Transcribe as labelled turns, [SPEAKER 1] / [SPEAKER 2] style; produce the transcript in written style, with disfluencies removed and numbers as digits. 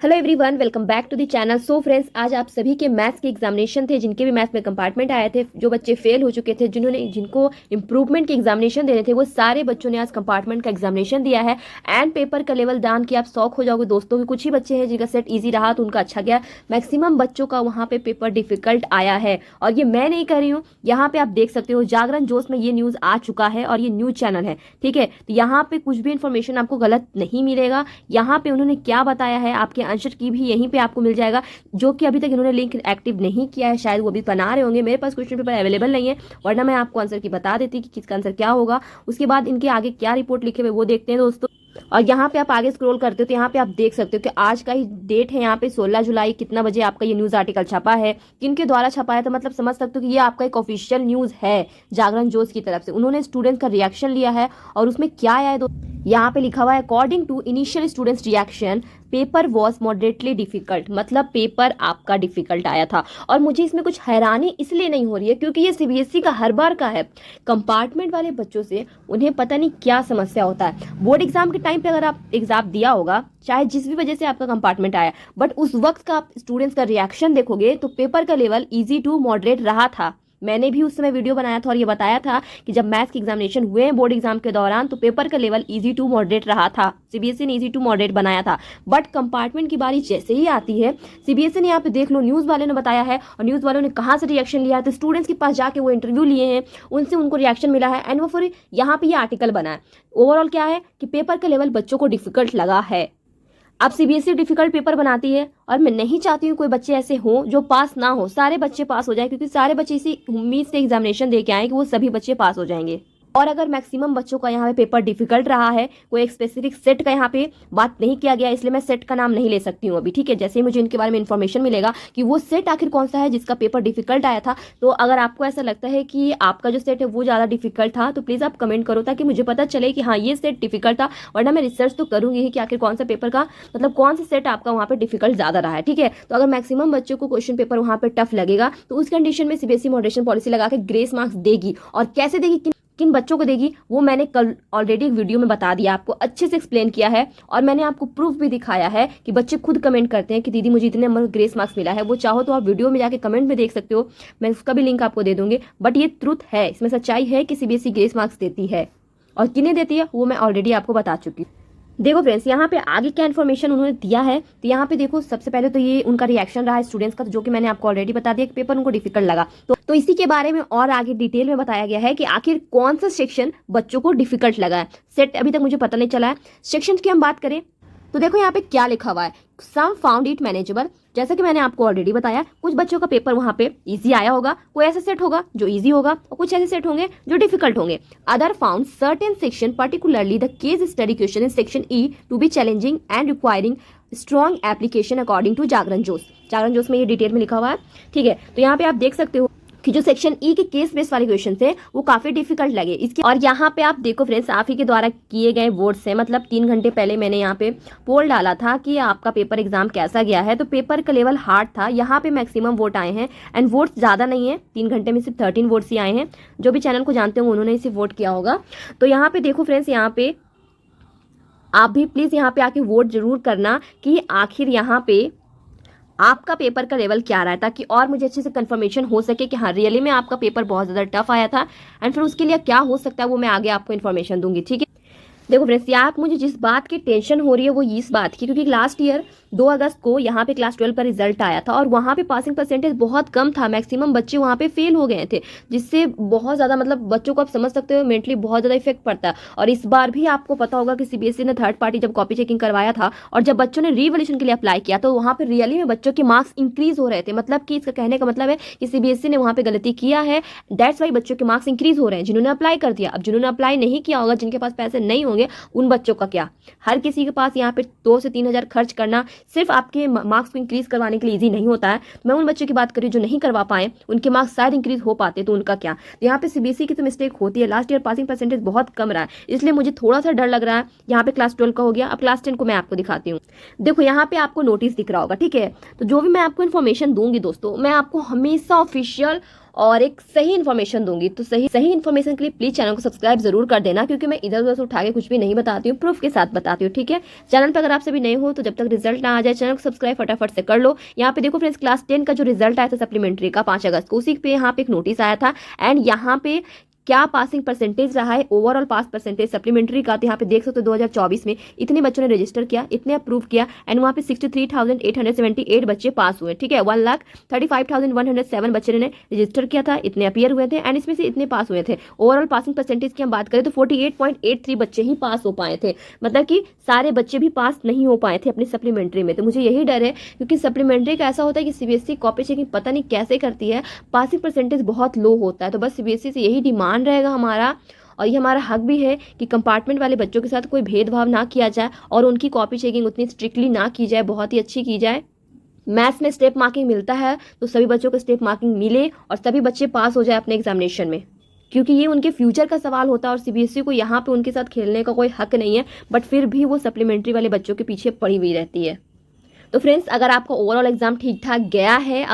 [SPEAKER 1] Hello everyone, welcome back to the channel. So friends, आज आप सभी के मैथ्स के एग्जामिनेशन थे, जिनके भी मैथ्स में कंपार्टमेंट आए थे, जो बच्चे फेल हो चुके थे, जिनको इंप्रूवमेंट के एग्जामिनेशन देने थे, वो सारे बच्चों ने आज कंपार्टमेंट का एग्जामिनेशन दिया है। एंड पेपर का लेवल जान के आप शौक हो जाओगे दोस्तों कि कुछ ही बच्चे हैं जिनका सेट ईजी रहा तो उनका अच्छा गया। मैक्सिमम बच्चों का वहाँ पे पेपर डिफिकल्ट आया है, और ये मैं नहीं कर रही हूँ। यहाँ पे आप देख सकते हो जागरण जोश में ये न्यूज़ आ चुका है, और ये न्यूज़ चैनल है, ठीक है। तो यहाँ पे कुछ भी इन्फॉर्मेशन आपको गलत नहीं मिलेगा। यहाँ पे उन्होंने क्या बताया है, आपके आंसर की भी यहीं पे आपको मिल जाएगा, जो कि अभी तक इन्होंने लिंक एक्टिव नहीं किया है, शायद वो अभी बना रहे होंगे। मेरे पास क्वेश्चन पेपर अवेलेबल नहीं है, वरना मैं आपको आंसर की बता देती कि किसका आंसर क्या होगा। उसके बाद इनके आगे क्या रिपोर्ट लिखे हुए वो देखते हैं दोस्तों। और यहाँ पे आप आगे स्क्रॉल करते हो तो यहाँ पे आप देख सकते हो कि आज का ही डेट है, यहाँ पे 16 जुलाई कितना बजे आपका ये न्यूज़ आर्टिकल छपा है, किनके द्वारा छपा है। तो मतलब समझ सकते हो कि ये आपका एक ऑफिशियल न्यूज़ है जागरण जोश की तरफ से। उन्होंने स्टूडेंट का रिएक्शन लिया है, और उसमें क्या आया है यहाँ पे लिखा हुआ है, according to initial students reaction paper was moderately difficult. मतलब पेपर आपका डिफिकल्ट आया था। और मुझे इसमें कुछ हैरानी इसलिए नहीं हो रही है क्योंकि ये सीबीएसई का हर बार का है। कंपार्टमेंट वाले बच्चों से उन्हें पता नहीं क्या समस्या होता है। बोर्ड एग्जाम के टाइम पे अगर आप एग्जाम दिया होगा, चाहे जिस भी वजह से आपका कंपार्टमेंट आया, बट उस वक्त का आप स्टूडेंट्स का रिएक्शन देखोगे तो पेपर का लेवल ईजी टू मॉडरेट रहा था। मैंने भी उस समय वीडियो बनाया था और ये बताया था कि जब मैथ्स के एग्जामिनेशन हुए बोर्ड एग्जाम के दौरान तो पेपर का लेवल इजी टू मॉडरेट रहा था। सीबीएसई ने इजी टू मॉडरेट बनाया था, बट कंपार्टमेंट की बारी जैसे ही आती है, सीबीएसई ने यहाँ पे देख लो, न्यूज़ वाले ने बताया है, और न्यूज़ वालों ने कहाँ से रिएक्शन लिया है, तो स्टूडेंट्स के पास जाके वो इंटरव्यू लिए हैं, उनसे उनको रिएक्शन मिला है, एंड वो फिर यहाँ पे ये आर्टिकल बना है। ओवरऑल क्या है कि पेपर का लेवल बच्चों को डिफिकल्ट लगा है। अब सीबीएसई डिफिकल्ट पेपर बनाती है, और मैं नहीं चाहती हूँ कोई बच्चे ऐसे हो जो पास ना हो। सारे बच्चे पास हो जाए, क्योंकि सारे बच्चे इसी उम्मीद से एग्जामिनेशन दे के आए कि वो सभी बच्चे पास हो जाएंगे। और अगर मैक्सिमम बच्चों का यहाँ पे पेपर डिफिकल्ट रहा है, कोई एक स्पेसिफिक सेट का यहाँ पे बात नहीं किया गया, इसलिए मैं सेट का नाम नहीं ले सकती हूँ अभी, ठीक है। जैसे ही मुझे इनके बारे में इन्फॉर्मेशन मिलेगा कि वो सेट आखिर कौन सा है जिसका पेपर डिफिकल्ट आया था, तो अगर आपको ऐसा लगता है कि आपका जो सेट है वो ज़्यादा डिफिकल्ट था, तो प्लीज़ आप कमेंट करो, ताकि मुझे पता चले कि हाँ ये सेट डिफिकल्ट था। वरना मैं रिसर्च तो करूँगी ही कि आखिर कौन सा पेपर का, मतलब कौन सा सेट आपका वहाँ पर डिफिकल्ट ज़्यादा रहा है, ठीक है। तो अगर मैक्सिमम बच्चों को क्वेश्चन पेपर वहाँ पर टफ लगेगा, तो उस कंडीशन में सीबीएसई मॉडरेशन पॉलिसी लगा के ग्रेस मार्क्स देगी। और कैसे देगी, किन बच्चों को देगी, वो मैंने कल ऑलरेडी एक वीडियो में बता दिया, आपको अच्छे से एक्सप्लेन किया है, और मैंने आपको प्रूफ भी दिखाया है कि बच्चे खुद कमेंट करते हैं कि दीदी मुझे इतने नंबर ग्रेस मार्क्स मिला है। वो चाहो तो आप वीडियो में जाके कमेंट में देख सकते हो, मैं उसका भी लिंक आपको दे दूंगी। बट ये ट्रुथ है, इसमें सच्चाई है कि सीबीएसई ग्रेस मार्क्स देती है, और किन्हें देती है वो मैं ऑलरेडी आपको बता चुकी हूँ। देखो फ्रेंड्स, यहाँ पे आगे क्या इन्फॉर्मेशन उन्होंने दिया है, तो यहाँ पे देखो, सबसे पहले तो ये उनका रिएक्शन रहा है स्टूडेंट्स का, जो कि मैंने आपको ऑलरेडी बता दिया कि पेपर उनको डिफिकल्ट लगा। तो इसी के बारे में और आगे डिटेल में बताया गया है कि आखिर कौन सा सेक्शन बच्चों को डिफिकल्ट लगा है। सेट अभी तक मुझे पता नहीं चला है। सेक्शन की हम बात करें तो देखो यहाँ पे क्या लिखा हुआ है, सम फाउंड इट मैनेजेबल। जैसा कि मैंने आपको ऑलरेडी बताया, कुछ बच्चों का पेपर वहाँ पे इजी आया होगा, कोई ऐसा सेट होगा जो इजी होगा, और कुछ ऐसे सेट होंगे जो डिफिकल्ट होंगे। Other found certain section, particularly the case study question in section E, to be challenging and requiring strong application according to Jagran Josh. Jagran जोश में ये डिटेल में लिखा हुआ है, ठीक है। तो यहाँ पे आप देख सकते हो कि जो सेक्शन ई के केस बेस वाले क्वेश्चन थे वो काफी डिफिकल्ट लगे इसके। और यहाँ पे आप देखो फ्रेंड्स, आप ही के द्वारा किए गए वोट से, मतलब 3 घंटे पहले मैंने यहाँ पे पोल डाला था कि आपका पेपर एग्जाम कैसा गया है, तो पेपर का लेवल हार्ड था। यहाँ पे मैक्सिमम वोट आए हैं, एंड वोट ज़्यादा नहीं है, 3 घंटे में सिर्फ 13 वोट्स ही आए हैं। जो भी चैनल को जानते होंगे उन्होंने इसे वोट किया होगा। तो यहाँ पे देखो फ्रेंड्स, यहाँ पे आप भी प्लीज़ यहाँ पे आके वोट जरूर करना कि आखिर यहाँ पे आपका पेपर का लेवल क्या रहा है, ताकि और मुझे अच्छे से कंफर्मेशन हो सके कि हाँ रियली में आपका पेपर बहुत ज़्यादा टफ आया था, एंड फिर उसके लिए क्या हो सकता है वो मैं आगे आपको इन्फॉर्मेशन दूंगी, ठीक है। देखो फ्रेंड्स, आप मुझे जिस बात की टेंशन हो रही है वो इस बात की, क्योंकि लास्ट ईयर 2 अगस्त को यहाँ पे क्लास 12 का रिजल्ट आया था, और वहाँ पे पासिंग परसेंटेज बहुत कम था। मैक्सिमम बच्चे वहाँ पे फेल हो गए थे, जिससे बहुत ज़्यादा, मतलब बच्चों को आप समझ सकते हो मेंटली बहुत ज़्यादा इफेक्ट पड़ता है। और इस बार भी आपको पता होगा कि सीबीएसई ने थर्ड पार्टी जब कॉपी चेकिंग करवाया था, और जब बच्चों ने रीवैल्यूएशन के लिए अप्लाई किया, तो वहाँ पर रियली में बच्चों के मार्क्स इंक्रीज हो रहे थे। मतलब कि इसका कहने का मतलब है कि सीबीएसई ने वहाँ पर गलती किया है, दैट्स वाई बच्चों के मार्क्स इंक्रीज हो रहे हैं जिन्होंने अप्लाई कर दिया। अब जिन्होंने अप्लाई नहीं किया होगा, जिनके पास पैसे नहीं होंगे, उन बच्चों का क्या। हर किसी के पास यहाँ पे 2 से 3 हज़ार खर्च करना सिर्फ आपके मार्क्स को इंक्रीज करवाने के लिए इजी नहीं होता है। मैं उन बच्चों की बात करी जो नहीं करवा पाए, उनके मार्क्स शायद इंक्रीज हो पाते, तो उनका क्या। तो यहाँ पे सीबीएसई की तो मिस्टेक होती है। लास्ट ईयर पासिंग परसेंटेज बहुत कम रहा है, इसलिए मुझे थोड़ा सा डर लग रहा है। यहाँ पे क्लास 12 का हो गया, अब क्लास 10 को मैं आपको दिखाती हूँ। देखो यहाँ पे आपको नोटिस दिख रहा होगा, ठीक है। तो जो भी मैं आपको इन्फॉर्मेशन दूंगी दोस्तों, मैं आपको हमेशा ऑफिशियल और एक सही इन्फॉर्मेशन दूंगी। तो सही इन्फॉर्मेशन के लिए प्लीज चैनल को सब्सक्राइब जरूर कर देना, क्योंकि मैं इधर उधर से उठा के कुछ भी नहीं बताती हूँ, प्रूफ के साथ बताती हूँ, ठीक है। चैनल पर अगर आप सभी नए हो तो जब तक रिजल्ट ना आ जाए चैनल को सब्सक्राइब फटाफट से कर लो। यहाँ पे देखो फ्रेंड्स, क्लास 10 का जो रिजल्ट आया था सप्लीमेंट्री का 5 अगस्त को, उसी पे यहाँ पे एक नोटिस आया था। एंड यहाँ पे क्या पासिंग परसेंटेज रहा है, ओवरऑल पास परसेंटेज सप्लीमेंट्री का, तो यहाँ पे देख सकते हो 2024 में इतने बच्चों ने रजिस्टर किया, इतने अप्रूव किया, एंड वहाँ पे 63,878 बच्चे पास हुए, ठीक है। 1,35,107 बच्चे ने रजिस्टर किया था, इतने अपीयर हुए थे, एंड इसमें से इतने पास हुए थे। ओवरऑल पासिंग परसेंटेज की हम बात करें तो 48.83 बच्चे ही पास हो पाए थे, मतलब कि सारे बच्चे भी पास नहीं हो पाए थे अपनी सप्लीमेंट्री में। तो मुझे यही डर है, क्योंकि सप्लीमेंट्री का ऐसा होता है कि सीबीएसई कॉपी चेकिंग पता नहीं कैसे करती है, पासिंग परसेंटेज बहुत लो होता है। तो बस सीबीएसई से यही डिमांड रहेगा हमारा, और ये हमारा हक भी है कि कंपार्टमेंट वाले बच्चों के साथ कोई भेदभाव ना किया जाए और उनकी कॉपी चेकिंग उतनी स्ट्रिक्टली ना की जाए, बहुत ही अच्छी की जाए। मैथ्स में स्टेप मार्किंग मिलता है तो सभी बच्चों को स्टेप मार्किंग मिले और सभी बच्चे पास हो जाए अपने एग्जामिनेशन में, क्योंकि ये उनके फ्यूचर का सवाल होता है और सीबीएसई को यहाँ पे उनके साथ खेलने का कोई हक नहीं है, बट फिर भी वो सप्लीमेंट्री वाले बच्चों के पीछे पड़ी हुई रहती है। तो फ्रेंड्स, अगर आपका ओवरऑल एग्जाम ठीक ठाक गया है